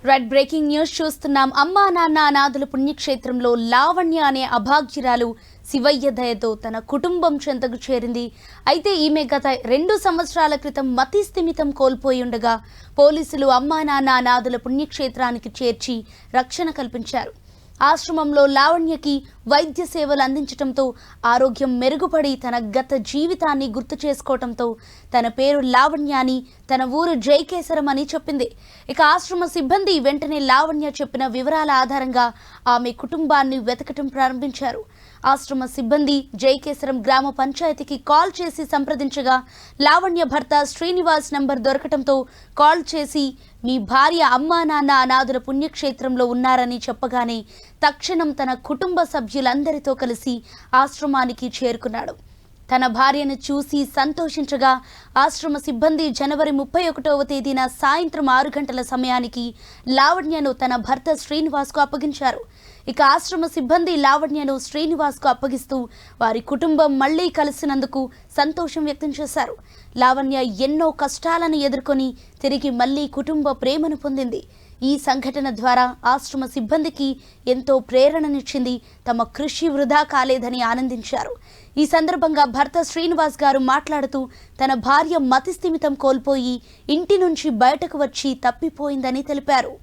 Red breaking news చూస్తున్నాం. అమ్మా నాన్న అనాథుల పుణ్యక్షేత్రంలో లావణ్య అనే అభాగ్యురాలు శివయ్య దయతో తన కుటుంబం చెంతకు చేరింది. అయితే ఈమె గత 2 సంవత్సరాల క్రితం మతి స్థిమితం కోల్పోయి ఉండగా పోలీసులు అమ్మా నాన్న అనాథుల పుణ్యక్షేత్రానికి చేర్చి రక్షణ కల్పించారు. ఆశ్రమంలో లావణ్యకి వైద్య సేవలు అందించడంతో ఆరోగ్యం మెరుగుపడి తన గత జీవితాన్ని గుర్తు చేసుకోవడంతో తన పేరు లావణ్య అని, తన ఊరు జైకేసరం అని చెప్పింది. ఇక ఆశ్రమ సిబ్బంది వెంటనే లావణ్య చెప్పిన వివరాల ఆధారంగా ఆమె కుటుంబాన్ని వెతకటం ప్రారంభించారు. ఆశ్రమ సిబ్బంది జైకేసరం గ్రామ పంచాయతీకి కాల్ చేసి సంప్రదించగా లావణ్య భర్త శ్రీనివాస్ నంబర్ దొరకటంతో కాల్ చేసి మీ భార్య అమ్మా నాన్న అనాథుల పుణ్యక్షేత్రంలో ఉన్నారని చెప్పగానే తక్షణం తన కుటుంబ సభ్యులందరితో కలిసి ఆశ్రమానికి చేరుకున్నాడు. తన భార్యను చూసి సంతోషించగా ఆశ్రమ సిబ్బంది జనవరి 31వ తేదీన సాయంత్రం 6 గంటల సమయానికి లావణ్యను తన భర్త శ్రీనివాస్కు అప్పగించారు. ఇక ఆశ్రమ సిబ్బంది లావణ్యను శ్రీనివాస్కు అప్పగిస్తూ వారి కుటుంబం మళ్లీ కలిసినందుకు సంతోషం వ్యక్తం చేశారు. లావణ్య ఎన్నో కష్టాలను ఎదుర్కొని తిరిగి మళ్లీ కుటుంబ ప్రేమను పొందింది. ఈ సంఘటన ద్వారా ఆశ్రమ సిబ్బందికి ఎంతో ప్రేరణనిచ్చింది. తమ కృషి వృధా కాలేదని ఆనందించారు. ఈ సందర్భంగా భర్త శ్రీనివాస్ గారు మాట్లాడుతూ తన భార్య మతిస్థిమితం కోల్పోయి ఇంటి నుంచి బయటకు వచ్చి తప్పిపోయిందని తెలిపారు.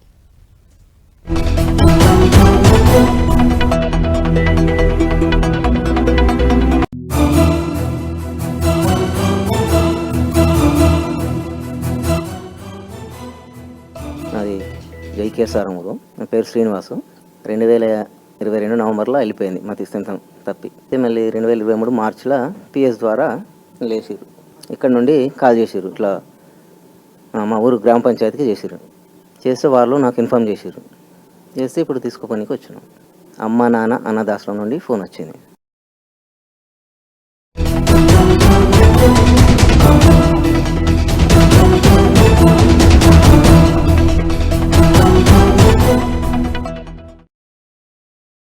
అది జైకేసరం ఊరు. నా పేరు శ్రీనివాసు. 2022 నవంబర్లో వెళ్ళిపోయింది మతిస్థిమితం తప్పి. మళ్ళీ 2023 మార్చిలో పిఎస్ ద్వారా లేచిర్రు. ఇక్కడ నుండి కాల్ చేసిర్రు, ఇట్లా మా ఊరు గ్రామ పంచాయతీకి చేసిర్రు. చేస్తే వాళ్ళు నాకు ఇన్ఫామ్ చేసిర్రు. చేస్తే ఇప్పుడు తీసుకుపోనీకి వచ్చినాం. అమ్మ నాన్న అనాథాశ్రమం నుండి ఫోన్ వచ్చింది.